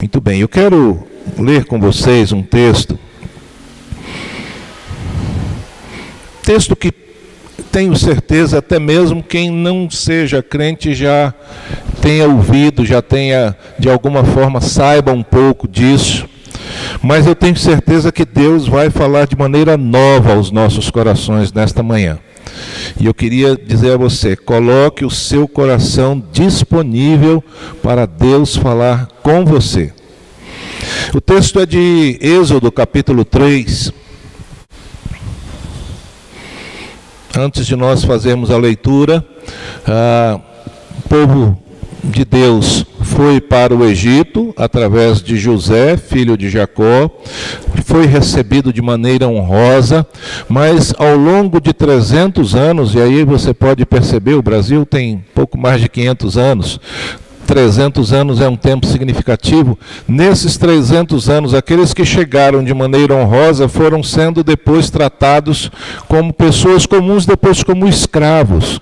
Muito bem, eu quero ler com vocês um texto que tenho certeza até mesmo quem não seja crente já tenha ouvido, já tenha de alguma forma saiba um pouco disso, mas eu tenho certeza que Deus vai falar de maneira nova aos nossos corações nesta manhã. E eu queria dizer a você, coloque o seu coração disponível para Deus falar com você. O texto é de Êxodo capítulo 3. Antes de nós fazermos a leitura, o povo de Deus foi para o Egito através de José, filho de Jacó, foi recebido de maneira honrosa, mas ao longo de 300 anos, e aí você pode perceber, o Brasil tem pouco mais de 500 anos, 300 anos é um tempo significativo. Nesses 300 anos, aqueles que chegaram de maneira honrosa foram sendo depois tratados como pessoas comuns, depois como escravos.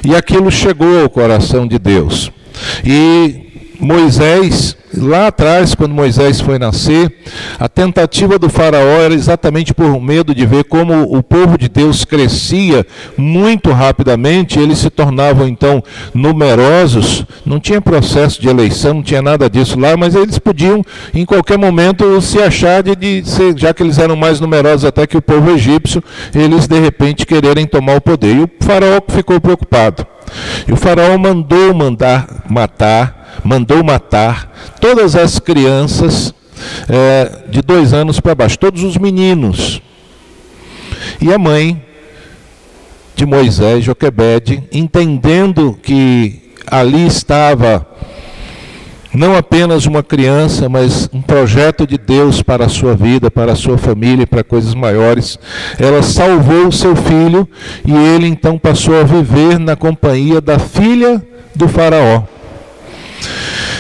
E aquilo chegou ao coração de Deus. E Moisés, lá atrás, quando Moisés foi nascer, a tentativa do faraó era exatamente por medo de ver como o povo de Deus crescia muito rapidamente, eles se tornavam então numerosos, não tinha processo de eleição, não tinha nada disso lá, mas eles podiam em qualquer momento se achar de ser, já que eles eram mais numerosos até que o povo egípcio, eles de repente quererem tomar o poder. E o faraó ficou preocupado. E o faraó mandou matar todas as crianças de 2 anos para baixo, todos os meninos. E a mãe de Moisés, Joquebede, entendendo que ali estava não apenas uma criança, mas um projeto de Deus para a sua vida, para a sua família e para coisas maiores, ela salvou o seu filho e ele então passou a viver na companhia da filha do faraó.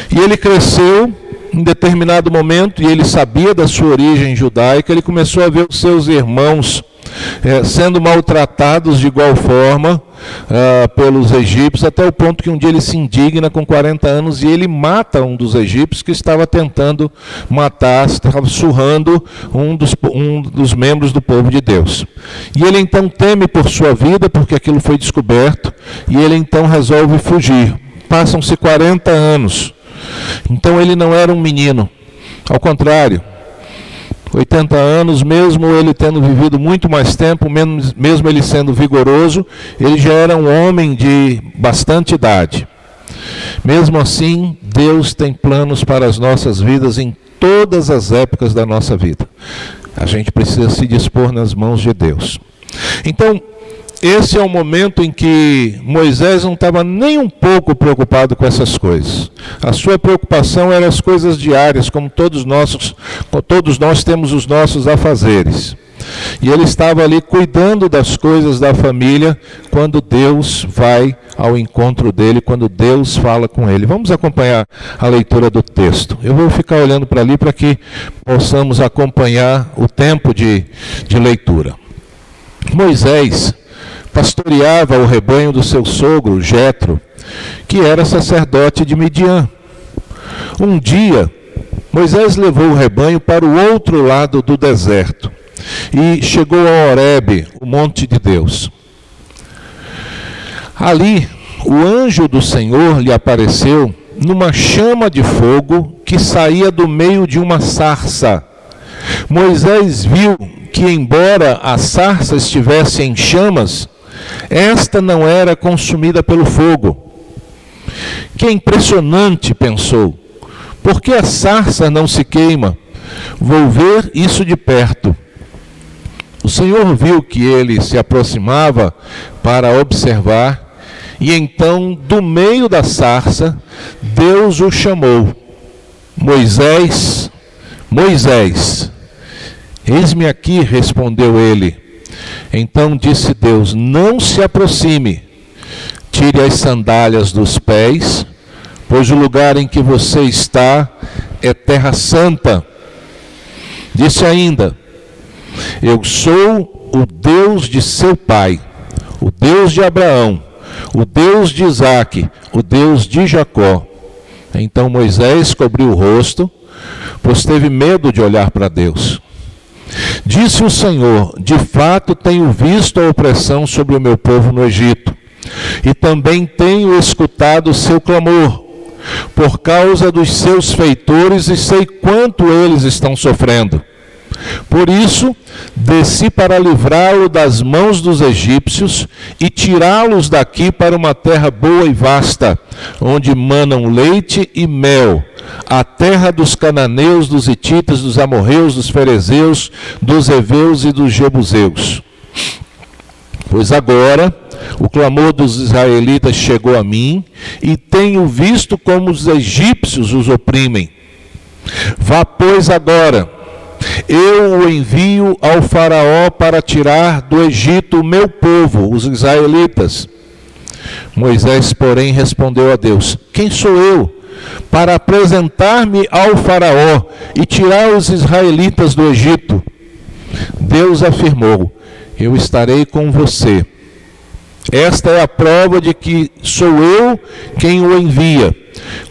E ele cresceu em determinado momento, e ele sabia da sua origem judaica, ele começou a ver os seus irmãos sendo maltratados de igual forma pelos egípcios, até o ponto que um dia ele se indigna com 40 anos e ele mata um dos egípcios que estava tentando matar, estava surrando um dos membros do povo de Deus. E ele então teme por sua vida, porque aquilo foi descoberto, e ele então resolve fugir. Passam-se 40 anos. Então ele não era um menino, ao contrário, 80 anos, mesmo ele tendo vivido muito mais tempo, mesmo ele sendo vigoroso, ele já era um homem de bastante idade. Mesmo assim, Deus tem planos para as nossas vidas em todas as épocas da nossa vida. A gente precisa se dispor nas mãos de Deus. Então, esse é o momento em que Moisés não estava nem um pouco preocupado com essas coisas. A sua preocupação eram as coisas diárias, como todos nós temos os nossos afazeres. E ele estava ali cuidando das coisas da família, quando Deus vai ao encontro dele, quando Deus fala com ele. Vamos acompanhar a leitura do texto. Eu vou ficar olhando para ali para que possamos acompanhar o tempo de leitura. Moisés pastoreava o rebanho do seu sogro, Jetro, que era sacerdote de Midian. Um dia, Moisés levou o rebanho para o outro lado do deserto e chegou a Horebe, o monte de Deus. Ali, o anjo do Senhor lhe apareceu numa chama de fogo que saía do meio de uma sarça. Moisés viu que, embora a sarça estivesse em chamas, esta não era consumida pelo fogo. Que impressionante, pensou. Por que a sarça não se queima? Vou ver isso de perto. O Senhor viu que ele se aproximava para observar, e então, do meio da sarça, Deus o chamou. Moisés, Moisés. Eis-me aqui, respondeu ele. Então disse Deus: não se aproxime, tire as sandálias dos pés, pois o lugar em que você está é terra santa. Disse ainda: eu sou o Deus de seu pai, o Deus de Abraão, o Deus de Isaque, o Deus de Jacó. Então Moisés cobriu o rosto, pois teve medo de olhar para Deus. Disse o Senhor: de fato tenho visto a opressão sobre o meu povo no Egito, e também tenho escutado o seu clamor, por causa dos seus feitores, e sei quanto eles estão sofrendo. Por isso, desci para livrá-lo das mãos dos egípcios e tirá-los daqui para uma terra boa e vasta, onde manam leite e mel, a terra dos cananeus, dos hititas, dos amorreus, dos ferezeus, dos heveus e dos jebuseus. Pois agora o clamor dos israelitas chegou a mim, e tenho visto como os egípcios os oprimem. Vá, pois, agora, eu o envio ao faraó para tirar do Egito o meu povo, os israelitas. Moisés, porém, respondeu a Deus: quem sou eu para apresentar-me ao faraó e tirar os israelitas do Egito? Deus afirmou: eu estarei com você. Esta é a prova de que sou eu quem o envia.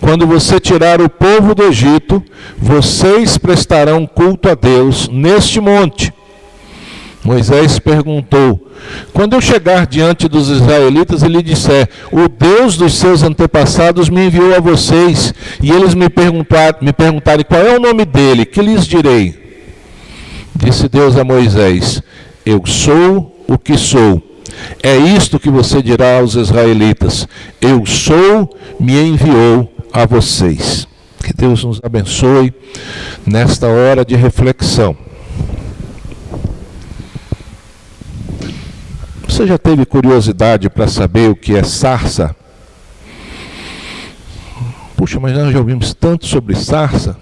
Quando você tirar o povo do Egito, vocês prestarão culto a Deus neste monte. Moisés perguntou: quando eu chegar diante dos israelitas e lhe disser: o Deus dos seus antepassados me enviou a vocês, e eles me perguntarem qual é o nome dele, que lhes direi? Disse Deus a Moisés: eu sou o que sou. É isto que você dirá aos israelitas: eu sou, me enviou a vocês. Que Deus nos abençoe nesta hora de reflexão. Você já teve curiosidade para saber o que é sarça? Puxa, mas nós já ouvimos tanto sobre sarça.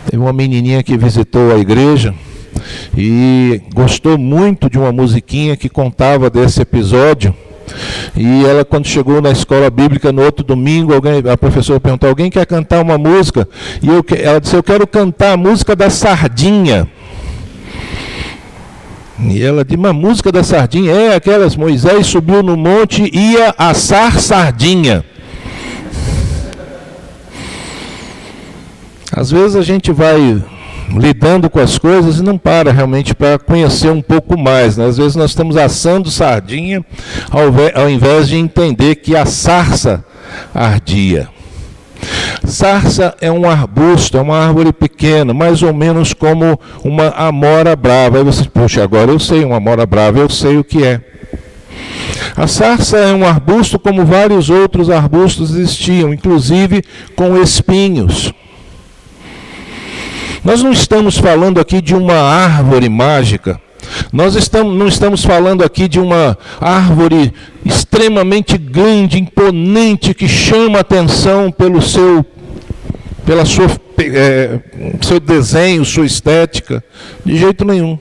Teve uma menininha que visitou a igreja e gostou muito de uma musiquinha que contava desse episódio. E ela, quando chegou na escola bíblica no outro domingo, a professora perguntou: alguém quer cantar uma música? E ela disse: eu quero cantar a música da sardinha. E ela disse: uma música da sardinha? É aquelas: Moisés subiu no monte e ia assar sardinha. Às vezes a gente vai lidando com as coisas e não para realmente para conhecer um pouco mais, né? Às vezes nós estamos assando sardinha ao invés de entender que a sarça ardia. Sarça é um arbusto, é uma árvore pequena, mais ou menos como uma amora brava. Aí você, poxa, agora eu sei, uma amora brava, eu sei o que é. A sarça é um arbusto como vários outros arbustos existiam, inclusive com espinhos. Nós não estamos falando aqui de uma árvore mágica. Nós não estamos falando aqui de uma árvore extremamente grande, imponente, que chama a atenção pelo seu desenho, sua estética. De jeito nenhum.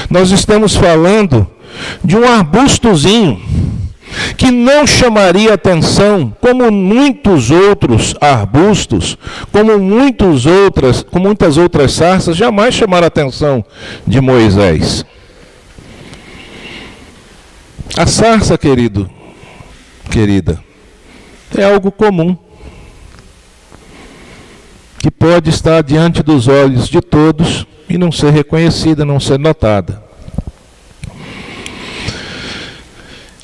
Nós estamos falando de um arbustozinho que não chamaria atenção, como muitos outros arbustos, como muitas outras sarças, jamais chamaram a atenção de Moisés. A sarça, querida, é algo comum, que pode estar diante dos olhos de todos e não ser reconhecida, não ser notada.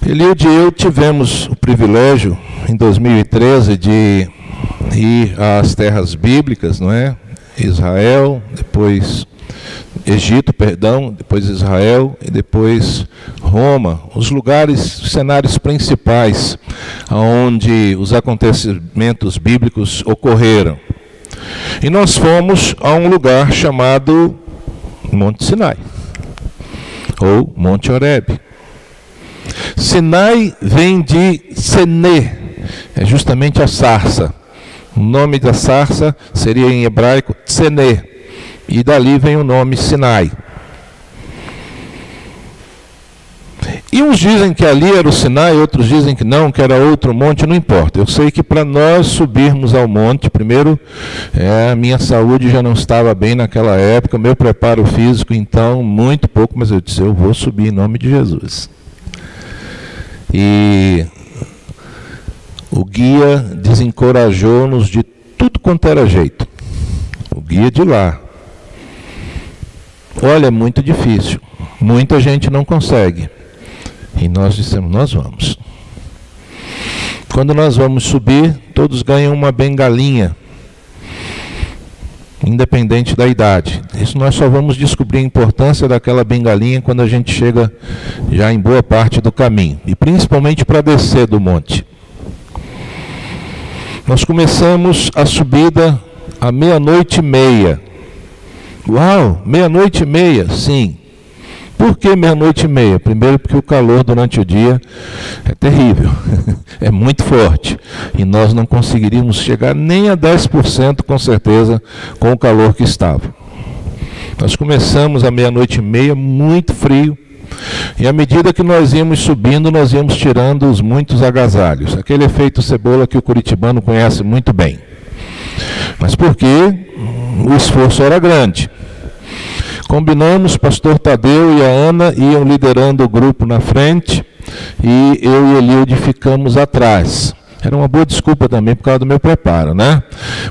Eliud e eu tivemos o privilégio, em 2013, de ir às terras bíblicas, não é? Israel, depois Egito, depois Israel e depois Roma, os cenários principais onde os acontecimentos bíblicos ocorreram. E nós fomos a um lugar chamado Monte Sinai, ou Monte Horebe. Sinai vem de Sené, é justamente a sarça. O nome da sarça seria em hebraico Tsené, e dali vem o nome Sinai. E uns dizem que ali era o Sinai, outros dizem que não, que era outro monte, não importa. Eu sei que para nós subirmos ao monte, primeiro, a minha saúde já não estava bem naquela época, meu preparo físico, então, muito pouco, mas eu disse: eu vou subir em nome de Jesus. E o guia desencorajou-nos de tudo quanto era jeito. O guia de lá. Olha, é muito difícil. Muita gente não consegue. E nós dissemos, nós vamos. Quando nós vamos subir, todos ganham uma bengalinha, independente da idade. Isso nós só vamos descobrir a importância daquela bengalinha quando a gente chega já em boa parte do caminho. E principalmente para descer do monte. Nós começamos a subida à 00:30. Uau, 00:30, sim. Por que 00:30? Primeiro porque o calor durante o dia é terrível, é muito forte. E nós não conseguiríamos chegar nem a 10% com certeza com o calor que estava. Nós começamos à 00:30, muito frio. E à medida que nós íamos subindo, nós íamos tirando os muitos agasalhos. Aquele efeito cebola que o curitibano conhece muito bem. Mas porque o esforço era grande. Combinamos, pastor Tadeu e a Ana iam liderando o grupo na frente e eu e Eliude ficamos atrás. Era uma boa desculpa também por causa do meu preparo, né?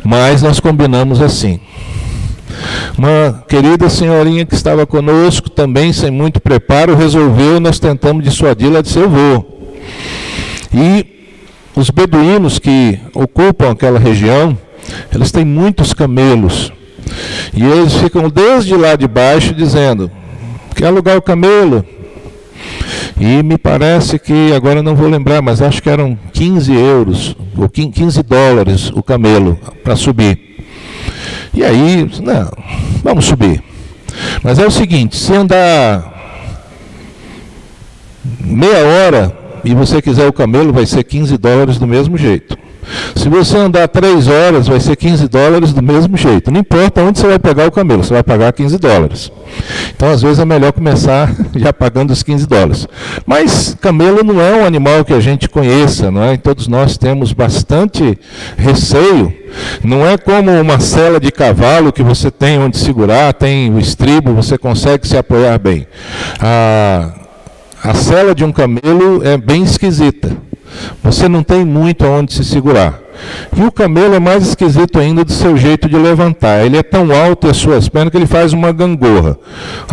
Mas nós combinamos assim. Uma querida senhorinha que estava conosco, também sem muito preparo, resolveu, nós tentamos dissuadi-la, disse, eu vou. E os beduínos que ocupam aquela região, eles têm muitos camelos. E eles ficam desde lá de baixo dizendo, quer alugar o camelo? E me parece que, agora não vou lembrar, mas acho que eram 15 euros, ou 15 dólares o camelo para subir. E aí, não, vamos subir. Mas é o seguinte, se andar meia hora e você quiser o camelo, vai ser 15 dólares do mesmo jeito. Se você andar 3 horas, vai ser 15 dólares do mesmo jeito. Não importa onde você vai pegar o camelo, você vai pagar 15 dólares. Então, às vezes, é melhor começar já pagando os 15 dólares. Mas camelo não é um animal que a gente conheça, não é? E todos nós temos bastante receio. Não é como uma sela de cavalo que você tem onde segurar, tem o estribo, você consegue se apoiar bem. A sela de um camelo é bem esquisita. Você não tem muito aonde se segurar. E o camelo é mais esquisito ainda do seu jeito de levantar. Ele é tão alto as suas pernas que ele faz uma gangorra.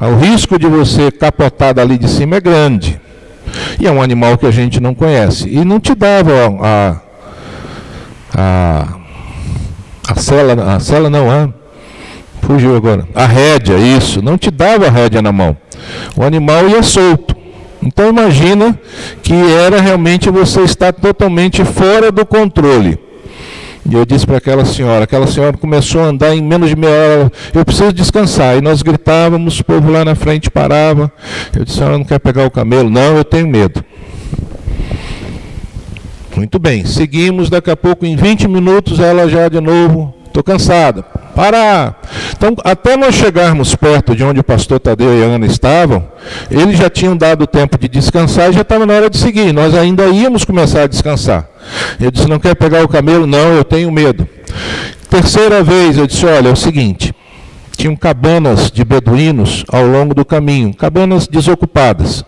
O risco de você capotar dali de cima é grande. E é um animal que a gente não conhece. E não te dava fugiu agora. A rédea, isso. Não te dava a rédea na mão. O animal ia solto. Então imagina que era realmente você estar totalmente fora do controle. E eu disse para aquela senhora começou a andar em menos de meia hora, eu preciso descansar. E nós gritávamos, o povo lá na frente parava. Eu disse, a senhora não quer pegar o camelo? Não, eu tenho medo. Muito bem, seguimos, daqui a pouco, em 20 minutos, ela já de novo, estou cansada, parar. Então, até nós chegarmos perto de onde o pastor Tadeu e a Ana estavam, eles já tinham dado o tempo de descansar e já estava na hora de seguir. Nós ainda íamos começar a descansar. Eu disse, não quer pegar o camelo? Não, eu tenho medo. Terceira vez, eu disse, olha, é o seguinte, tinham cabanas de beduínos ao longo do caminho, cabanas desocupadas.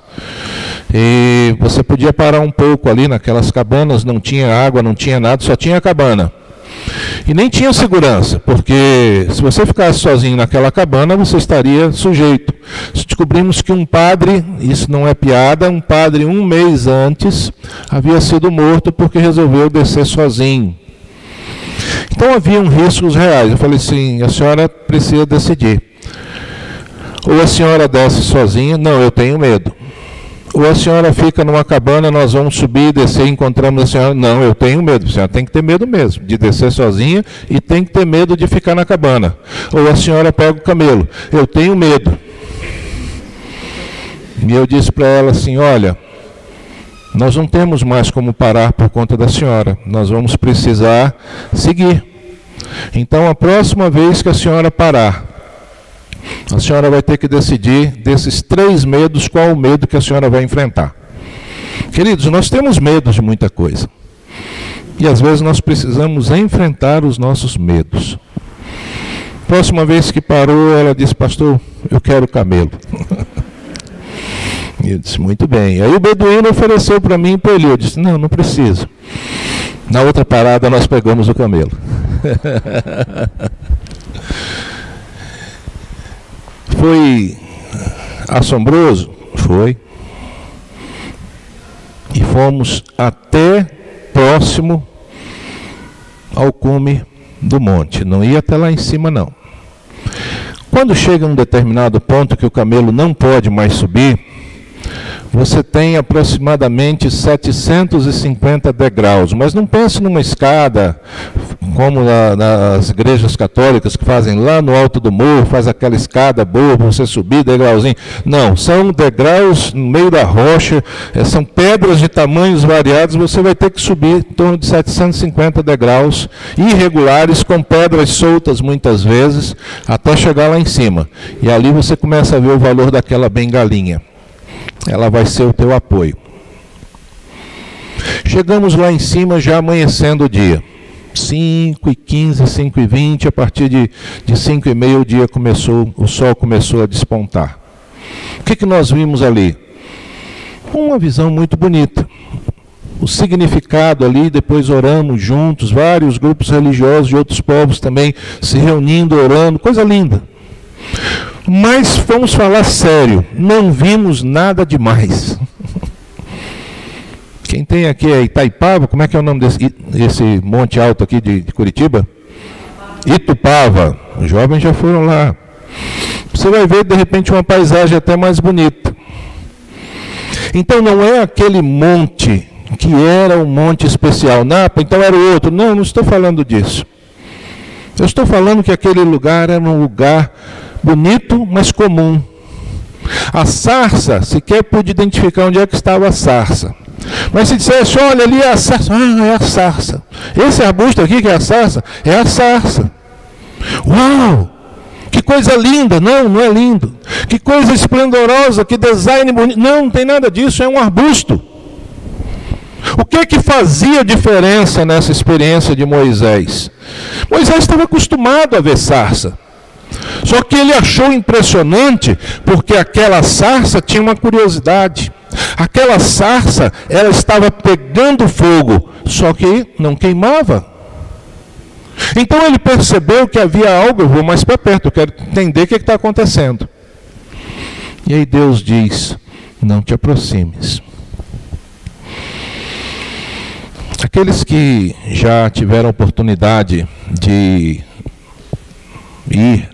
E você podia parar um pouco ali naquelas cabanas, não tinha água, não tinha nada, só tinha a cabana. E nem tinha segurança, porque se você ficasse sozinho naquela cabana, você estaria sujeito. Descobrimos que um padre, isso não é piada, um padre 1 mês antes havia sido morto porque resolveu descer sozinho. Então haviam riscos reais. Eu falei assim, a senhora precisa decidir. Ou a senhora desce sozinha, não, eu tenho medo. Ou a senhora fica numa cabana, nós vamos subir, descer, encontramos a senhora. Não, eu tenho medo. A senhora tem que ter medo mesmo, de descer sozinha e tem que ter medo de ficar na cabana. Ou a senhora pega o camelo. Eu tenho medo. E eu disse para ela assim, olha, nós não temos mais como parar por conta da senhora. Nós vamos precisar seguir. Então, a próxima vez que a senhora parar, a senhora vai ter que decidir desses 3 medos, qual o medo que a senhora vai enfrentar. Queridos, nós temos medo de muita coisa. E às vezes nós precisamos enfrentar os nossos medos. Próxima vez que parou, ela disse, pastor, eu quero camelo. E eu disse, muito bem. Aí o beduíno ofereceu para mim e para ele. Eu disse, não, não preciso. Na outra parada nós pegamos o camelo. Foi assombroso? Foi. E fomos até próximo ao cume do monte. Não ia até lá em cima, não. Quando chega um determinado ponto que o camelo não pode mais subir, você tem aproximadamente 750 degraus. Mas não pense numa escada, como nas igrejas católicas que fazem lá no alto do morro, faz aquela escada boa para você subir, degrauzinho. Não, são degraus no meio da rocha, são pedras de tamanhos variados, você vai ter que subir em torno de 750 degraus, irregulares, com pedras soltas muitas vezes, até chegar lá em cima. E ali você começa a ver o valor daquela bengalinha. Ela vai ser o teu apoio. Chegamos lá em cima, já amanhecendo o dia. 5h15, 5h20, a partir de 5h30 o sol começou a despontar. O que nós vimos ali? Uma visão muito bonita. O significado ali, depois oramos juntos, vários grupos religiosos de outros povos também se reunindo, orando, coisa linda. Mas vamos falar sério, não vimos nada demais. Quem tem aqui é Itaipava, como é que é o nome desse monte alto aqui de Curitiba? Itupava, os jovens já foram lá. Você vai ver de repente uma paisagem até mais bonita. Então não é aquele monte que era um monte especial, Napa, então era o outro. Não estou falando disso. Eu estou falando que aquele lugar era um lugar bonito, mas comum. A sarça, sequer pude identificar onde é que estava a sarça. Mas se dissesse, olha ali é a sarça, é a sarça. Esse arbusto aqui que é a sarça, é a sarça. Uau! Que coisa linda! Não é lindo. Que coisa esplendorosa, que design bonito. Não tem nada disso, é um arbusto. O que fazia diferença nessa experiência de Moisés? Moisés estava acostumado a ver sarça. Só que ele achou impressionante, porque aquela sarça tinha uma curiosidade. Aquela sarça, ela estava pegando fogo, só que não queimava. Então ele percebeu que havia algo, eu vou mais para perto, eu quero entender o que está acontecendo. E aí Deus diz, não te aproximes. Aqueles que já tiveram oportunidade de ir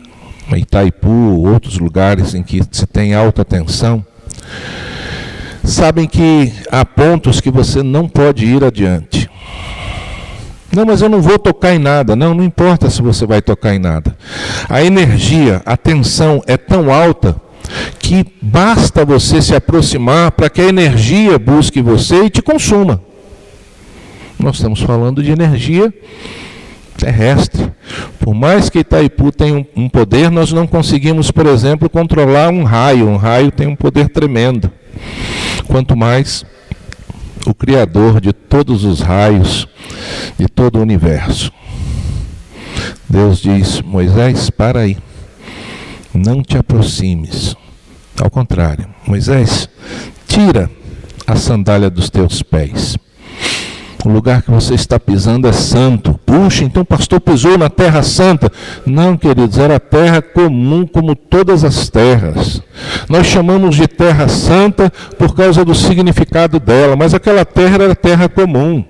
a Itaipu, outros lugares em que se tem alta tensão, sabem que há pontos que você não pode ir adiante. Não, mas eu não vou tocar em nada. Não importa se você vai tocar em nada. A energia, a tensão é tão alta que basta você se aproximar para que a energia busque você e te consuma. Nós estamos falando de energia terrestre. Por mais que Itaipu tenha um poder, nós não conseguimos, por exemplo, controlar um raio. Um raio tem um poder tremendo. Quanto mais o Criador de todos os raios, de todo o universo. Deus diz, Moisés, para aí. Não te aproximes. Ao contrário, Moisés, tira a sandália dos teus pés. O lugar que você está pisando é santo. Puxa, então o pastor pisou na terra santa. Não, queridos, era terra comum como todas as terras. Nós chamamos de terra santa por causa do significado dela, mas aquela terra era terra comum.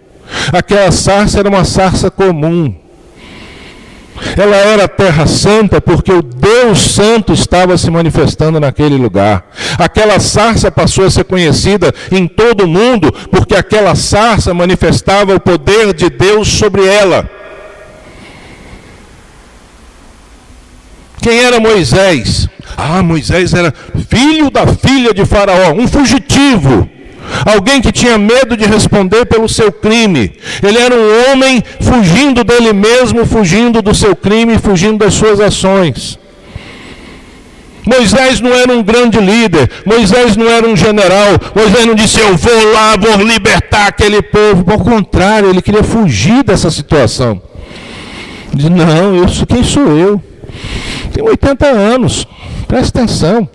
Aquela sarça era uma sarça comum. Ela era terra santa porque o Deus Santo estava se manifestando naquele lugar. Aquela sarça passou a ser conhecida em todo o mundo porque aquela sarça manifestava o poder de Deus sobre ela. Quem era Moisés? Moisés era filho da filha de Faraó, um fugitivo. Alguém que tinha medo de responder pelo seu crime. Ele era um homem fugindo dele mesmo, fugindo do seu crime, fugindo das suas ações. Moisés não era um grande líder. Moisés não era um general. Moisés não disse, eu vou lá, vou libertar aquele povo. Ao contrário, ele queria fugir dessa situação. Diz, não, quem sou eu? Tenho 80 anos, presta atenção.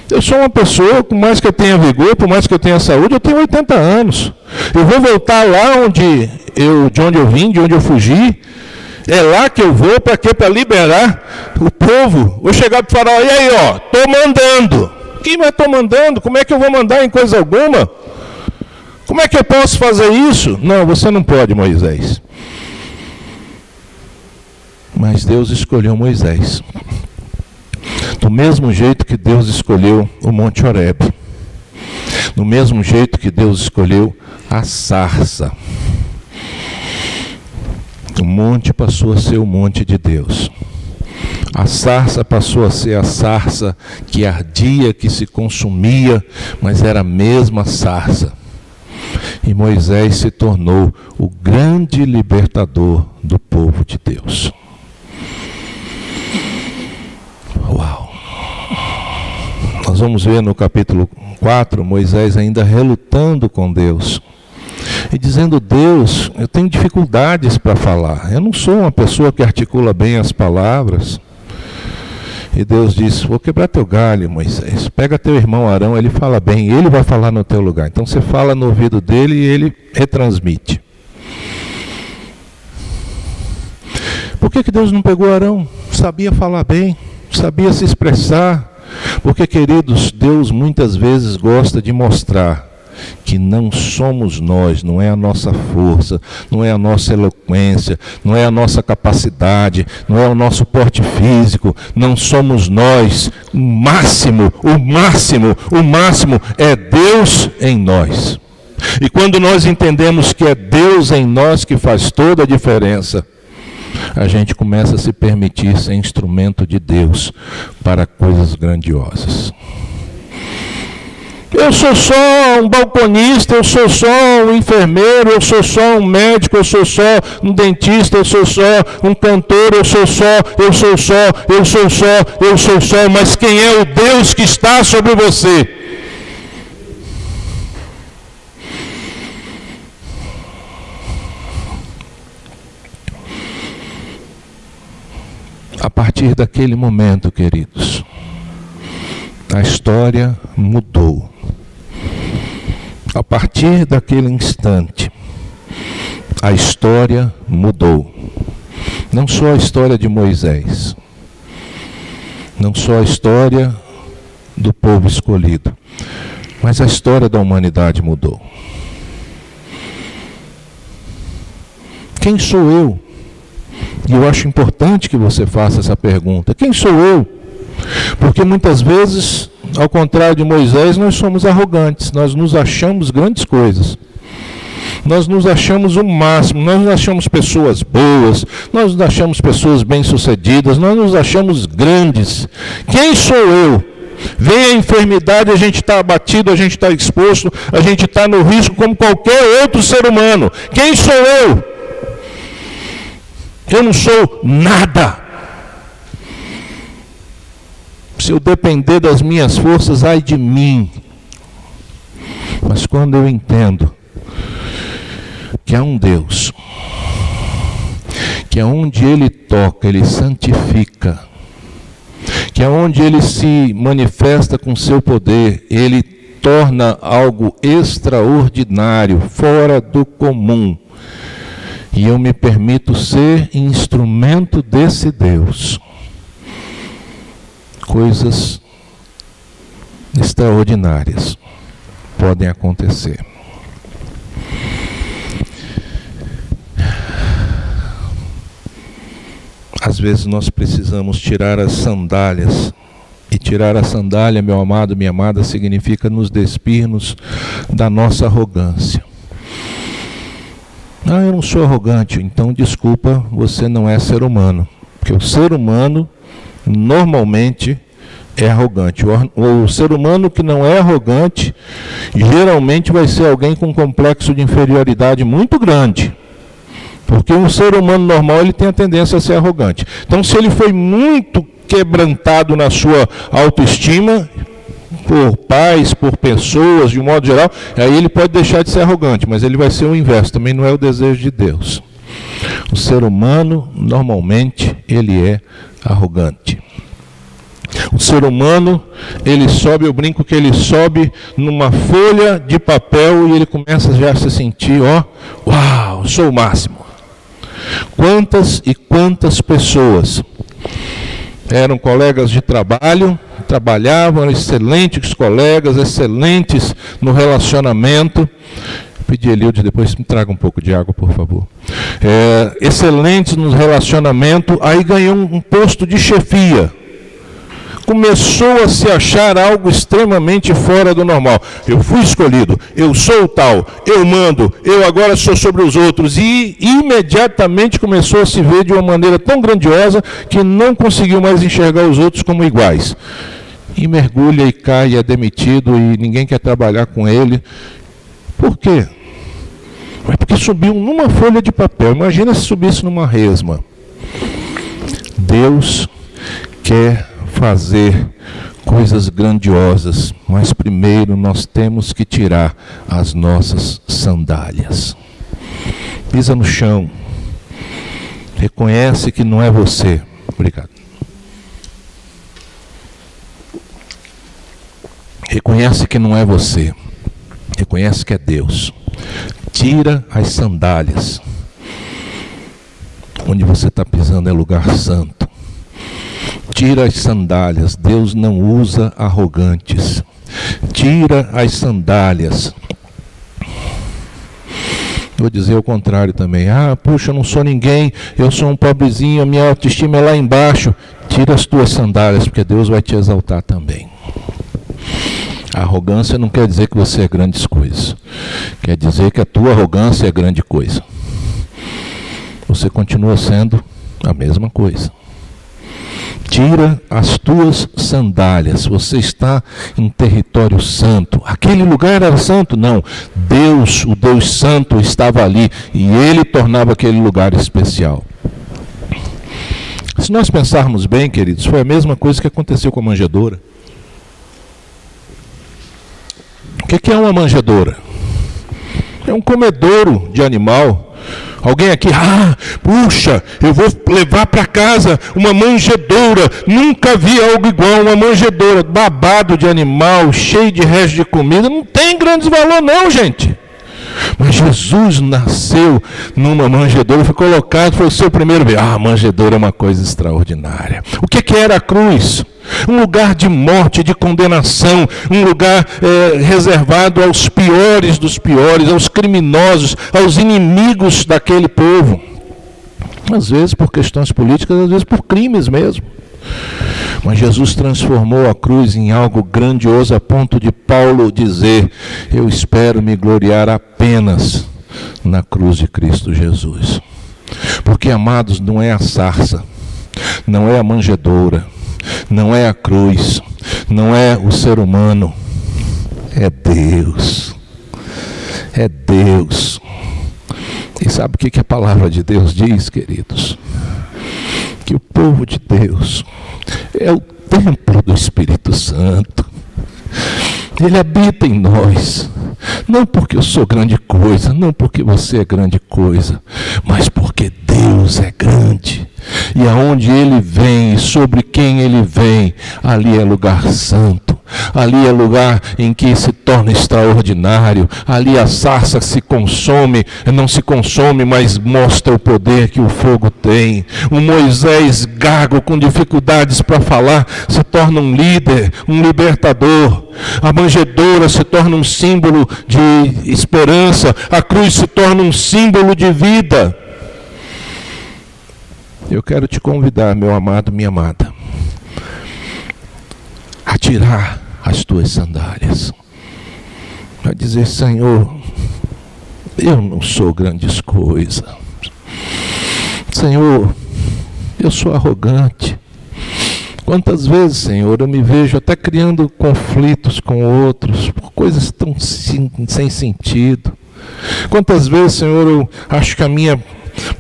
Eu sou uma pessoa, por mais que eu tenha vigor, por mais que eu tenha saúde, eu tenho 80 anos. Eu vou voltar lá onde de onde eu vim, de onde eu fugi. É lá que eu vou, para quê? Para liberar o povo. Vou chegar para o faraó, e aí, ó, estou mandando. Quem vai estar mandando? Como é que eu vou mandar em coisa alguma? Como é que eu posso fazer isso? Não, você não pode, Moisés. Mas Deus escolheu Moisés. Do mesmo jeito que Deus escolheu o Monte Horebe. Do mesmo jeito que Deus escolheu a sarça. O monte passou a ser o monte de Deus. A sarça passou a ser a sarça que ardia, que se consumia, mas era a mesma sarça. E Moisés se tornou o grande libertador do povo de Deus. Uau! Nós vamos ver no capítulo 4, Moisés ainda relutando com Deus. E dizendo, Deus, eu tenho dificuldades para falar. Eu não sou uma pessoa que articula bem as palavras. E Deus disse, vou quebrar teu galho, Moisés. Pega teu irmão Arão, ele fala bem, ele vai falar no teu lugar. Então você fala no ouvido dele e ele retransmite. Por que Deus não pegou Arão? Sabia falar bem, sabia se expressar. Porque, queridos, Deus muitas vezes gosta de mostrar que não somos nós, não é a nossa força, não é a nossa eloquência, não é a nossa capacidade, não é o nosso porte físico, não somos nós. O máximo é Deus em nós. E quando nós entendemos que é Deus em nós que faz toda a diferença, a gente começa a se permitir ser instrumento de Deus para coisas grandiosas. Eu sou só um balconista, eu sou só um enfermeiro, eu sou só um médico, eu sou só um dentista, eu sou só um cantor, eu sou só, mas quem é o Deus que está sobre você? A partir daquele momento, queridos, a história mudou. A partir daquele instante, a história mudou. Não só a história de Moisés, não só a história do povo escolhido, mas a história da humanidade mudou. Quem sou eu? E eu acho importante que você faça essa pergunta. Quem sou eu? Porque muitas vezes, ao contrário de Moisés, nós somos arrogantes, nós nos achamos grandes coisas. Nós nos achamos o máximo, nós nos achamos pessoas boas, nós nos achamos pessoas bem-sucedidas, nós nos achamos grandes. Quem sou eu? Vem a enfermidade, a gente está abatido, a gente está exposto, a gente está no risco como qualquer outro ser humano. Quem sou eu? Eu não sou nada. Se eu depender das minhas forças, ai de mim. Mas quando eu entendo que há um Deus, que aonde Ele toca, Ele santifica, que aonde Ele se manifesta com seu poder, Ele torna algo extraordinário, fora do comum, e eu me permito ser instrumento desse Deus, coisas extraordinárias podem acontecer. Às vezes nós precisamos tirar as sandálias. E tirar a sandália, meu amado, minha amada, significa nos despirmos da nossa arrogância. Ah, eu não sou arrogante. Então, desculpa, você não é ser humano. Porque o ser humano normalmente é arrogante. O ser humano que não é arrogante, geralmente vai ser alguém com um complexo de inferioridade muito grande. Porque um ser humano normal, ele tem a tendência a ser arrogante. Então, se ele foi muito quebrantado na sua autoestima, por pais, por pessoas, de um modo geral, aí ele pode deixar de ser arrogante, mas ele vai ser o inverso, também não é o desejo de Deus. O ser humano, normalmente, ele é arrogante. O ser humano, ele sobe, eu brinco que ele sobe numa folha de papel e ele começa já a se sentir, ó, uau, eu sou o máximo. Quantas e quantas pessoas eram colegas de trabalho, trabalhavam, eram excelentes colegas, excelentes no relacionamento. Pedi a Eliude, depois me traga um pouco de água, por favor. Excelentes no relacionamento, aí ganhou um posto de chefia. Começou a se achar algo extremamente fora do normal. Eu fui escolhido, eu sou o tal, eu mando, eu agora sou sobre os outros. E imediatamente começou a se ver de uma maneira tão grandiosa que não conseguiu mais enxergar os outros como iguais. E mergulha e cai, é demitido e ninguém quer trabalhar com ele. Por quê? É porque subiu numa folha de papel. Imagina se subisse numa resma. Deus quer fazer coisas grandiosas, mas primeiro nós temos que tirar as nossas sandálias. Pisa no chão. Reconhece que não é você. Obrigado. Reconhece que não é você. Reconhece que é Deus. Tira as sandálias. Onde você está pisando é lugar santo. Tira as sandálias. Deus não usa arrogantes. Tira as sandálias. Vou dizer o contrário também. Puxa, eu não sou ninguém, eu sou um pobrezinho, a minha autoestima é lá embaixo. Tira as tuas sandálias, porque Deus vai te exaltar também. A arrogância não quer dizer que você é grandes coisas. Quer dizer que a tua arrogância é grande coisa. Você continua sendo a mesma coisa. Tira as tuas sandálias. Você está em território santo. Aquele lugar era santo? Não. Deus, o Deus santo, estava ali. E Ele tornava aquele lugar especial. Se nós pensarmos bem, queridos, foi a mesma coisa que aconteceu com a manjedoura. O que é uma manjedoura? É um comedouro de animal. Alguém aqui, puxa, eu vou levar para casa uma manjedoura. Nunca vi algo igual, uma manjedoura. Babado de animal, cheio de resto de comida. Não tem grandes valor não, gente. Mas Jesus nasceu numa manjedoura, foi colocado, foi o seu primeiro bebê. A manjedoura é uma coisa extraordinária. O que era a cruz? Um lugar de morte, de condenação, um lugar reservado aos piores dos piores, aos criminosos, aos inimigos daquele povo. Às vezes por questões políticas, às vezes por crimes mesmo. Mas Jesus transformou a cruz em algo grandioso a ponto de Paulo dizer: eu espero me gloriar apenas na cruz de Cristo Jesus. Porque, amados, não é a sarça, não é a manjedoura, não é a cruz, não é o ser humano, é Deus. É Deus. E sabe o que a palavra de Deus diz, queridos? Que o povo de Deus é o templo do Espírito Santo. Ele habita em nós. Não porque eu sou grande coisa, não porque você é grande coisa, mas porque Deus é grande. E aonde Ele vem e sobre quem Ele vem, ali é lugar santo. Ali é lugar em que se torna extraordinário. Ali a sarça se consome, não se consome, mas mostra o poder que o fogo tem. O Moisés gago, com dificuldades para falar, se torna um líder, um libertador. A manjedoura se torna um símbolo de esperança. A cruz se torna um símbolo de vida. Eu quero te convidar, meu amado, minha amada, a tirar as tuas sandálias, a dizer: Senhor, eu não sou grandes coisas. Senhor, eu sou arrogante. Quantas vezes, Senhor, eu me vejo até criando conflitos com outros por coisas tão sem sentido. Quantas vezes, Senhor, eu acho que a minha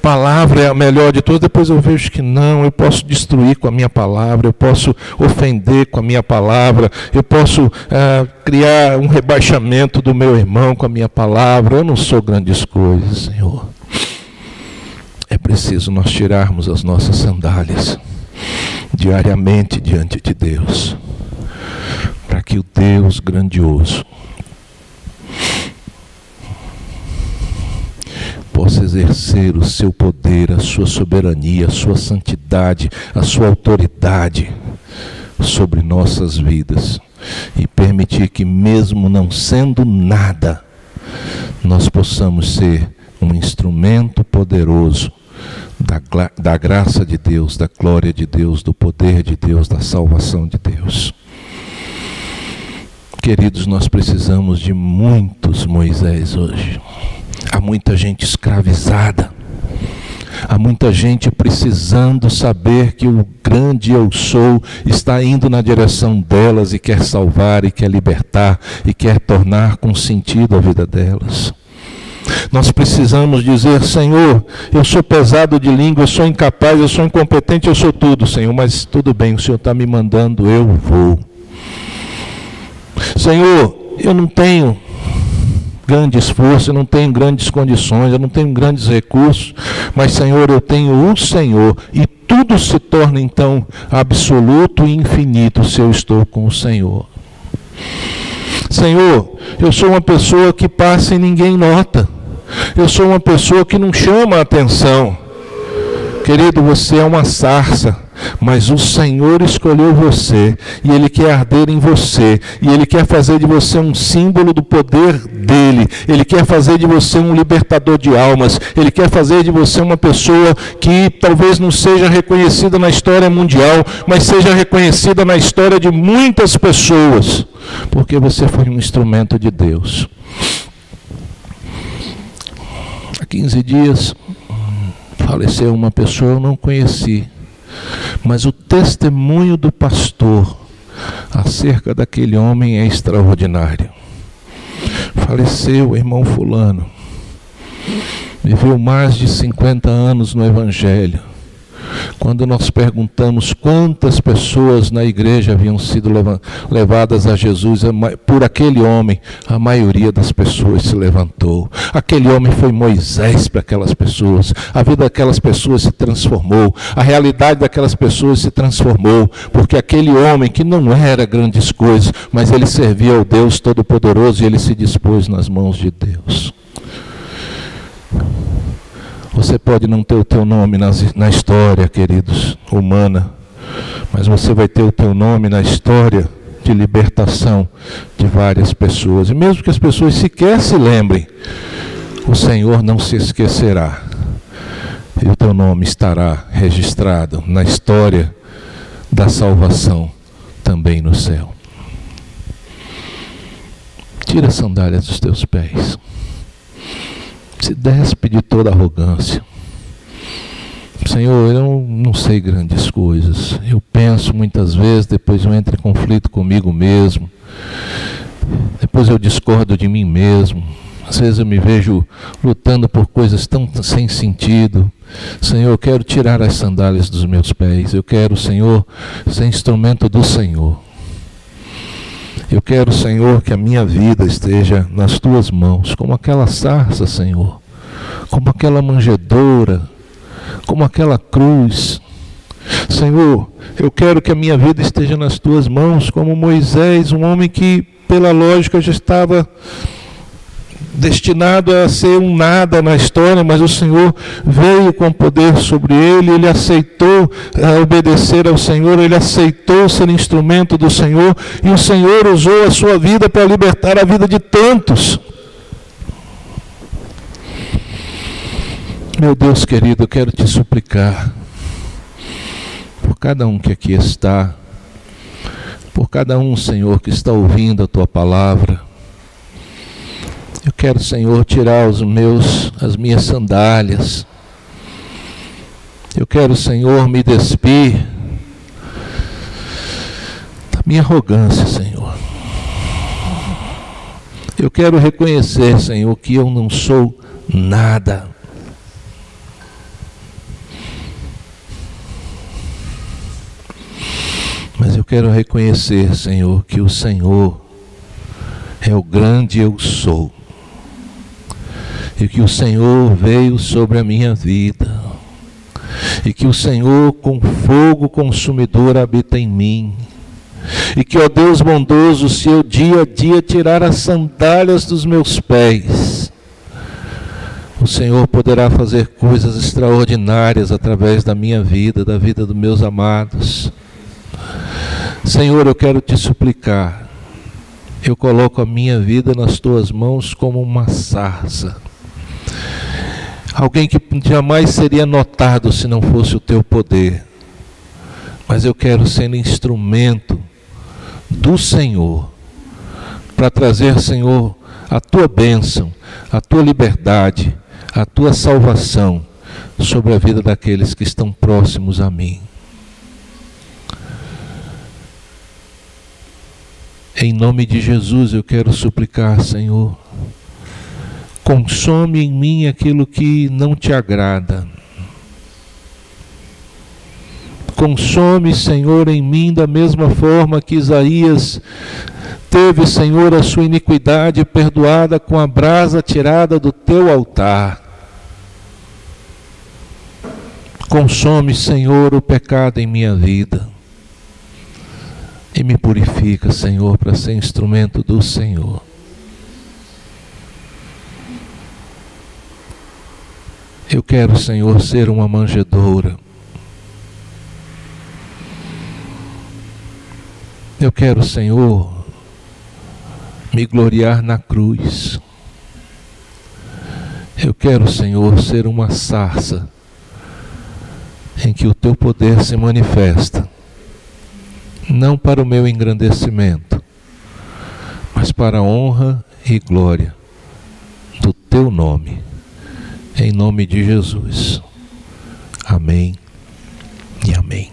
palavra é a melhor de todas, depois eu vejo que não, eu posso destruir com a minha palavra, eu posso ofender com a minha palavra, eu posso criar um rebaixamento do meu irmão com a minha palavra. Eu não sou grandes coisas, Senhor. É preciso nós tirarmos as nossas sandálias diariamente diante de Deus, para que o Deus grandioso possa exercer o seu poder, a sua soberania, a sua santidade, a sua autoridade sobre nossas vidas. E permitir que, mesmo não sendo nada, nós possamos ser um instrumento poderoso da graça de Deus, da glória de Deus, do poder de Deus, da salvação de Deus. Queridos, nós precisamos de muitos Moisés hoje. Há muita gente escravizada. Há muita gente precisando saber que o grande eu sou está indo na direção delas e quer salvar, e quer libertar, e quer tornar com sentido a vida delas. Nós precisamos dizer: Senhor, eu sou pesado de língua, eu sou incapaz, eu sou incompetente, eu sou tudo, Senhor, mas tudo bem, o Senhor está me mandando, eu vou. Senhor, eu não tenho grande esforço, eu não tenho grandes condições, eu não tenho grandes recursos, mas, Senhor, eu tenho o Senhor, e tudo se torna então absoluto e infinito se eu estou com o Senhor. Senhor, eu sou uma pessoa que passa e ninguém nota, eu sou uma pessoa que não chama a atenção. Querido, você é uma sarça, mas o Senhor escolheu você, e Ele quer arder em você, e Ele quer fazer de você um símbolo do poder dEle, Ele quer fazer de você um libertador de almas, Ele quer fazer de você uma pessoa que talvez não seja reconhecida na história mundial, mas seja reconhecida na história de muitas pessoas, porque você foi um instrumento de Deus. Há 15 dias, faleceu uma pessoa, eu não conheci, mas o testemunho do pastor acerca daquele homem é extraordinário. Faleceu o irmão fulano, viveu mais de 50 anos no Evangelho. Quando nós perguntamos quantas pessoas na igreja haviam sido levadas a Jesus por aquele homem, a maioria das pessoas se levantou. Aquele homem foi Moisés para aquelas pessoas. A vida daquelas pessoas se transformou. A realidade daquelas pessoas se transformou. Porque aquele homem que não era grandes coisas, mas ele servia ao Deus Todo-Poderoso, e ele se dispôs nas mãos de Deus. Você pode não ter o teu nome na história, queridos, humana, mas você vai ter o teu nome na história de libertação de várias pessoas. E mesmo que as pessoas sequer se lembrem, o Senhor não se esquecerá. E o teu nome estará registrado na história da salvação também no céu. Tira as sandálias dos teus pés. Se despe de toda arrogância. Senhor, eu não sei grandes coisas. Eu penso muitas vezes, depois eu entro em conflito comigo mesmo. Depois eu discordo de mim mesmo. Às vezes eu me vejo lutando por coisas tão sem sentido. Senhor, eu quero tirar as sandálias dos meus pés. Eu quero, Senhor, ser instrumento do Senhor. Eu quero, Senhor, que a minha vida esteja nas tuas mãos, como aquela sarça, Senhor, como aquela manjedoura, como aquela cruz. Senhor, eu quero que a minha vida esteja nas tuas mãos, como Moisés, um homem que, pela lógica, já estava destinado a ser um nada na história, mas o Senhor veio com poder sobre ele, ele aceitou obedecer ao Senhor, ele aceitou ser instrumento do Senhor, e o Senhor usou a sua vida para libertar a vida de tantos. Meu Deus querido, eu quero te suplicar, por cada um que aqui está, por cada um, Senhor, que está ouvindo a tua palavra, eu quero, Senhor, tirar as minhas sandálias. Eu quero, Senhor, me despir da minha arrogância, Senhor. Eu quero reconhecer, Senhor, que eu não sou nada. Mas eu quero reconhecer, Senhor, que o Senhor é o grande eu sou. E que o Senhor veio sobre a minha vida, e que o Senhor com fogo consumidor habita em mim, e que, ó Deus bondoso, se eu dia a dia tirar as sandálias dos meus pés, o Senhor poderá fazer coisas extraordinárias através da minha vida, da vida dos meus amados. Senhor, eu quero te suplicar, eu coloco a minha vida nas tuas mãos como uma sarça. Alguém que jamais seria notado se não fosse o teu poder. Mas eu quero ser instrumento do Senhor, para trazer, Senhor, a tua bênção, a tua liberdade, a tua salvação sobre a vida daqueles que estão próximos a mim. Em nome de Jesus eu quero suplicar, Senhor, consome em mim aquilo que não te agrada. Consome, Senhor, em mim da mesma forma que Isaías teve, Senhor, a sua iniquidade perdoada com a brasa tirada do teu altar. Consome, Senhor, o pecado em minha vida e me purifica, Senhor, para ser instrumento do Senhor. Eu quero, Senhor, ser uma manjedoura. Eu quero, Senhor, me gloriar na cruz. Eu quero, Senhor, ser uma sarça em que o teu poder se manifesta, não para o meu engrandecimento, mas para a honra e glória do teu nome, em nome de Jesus. Amém e amém.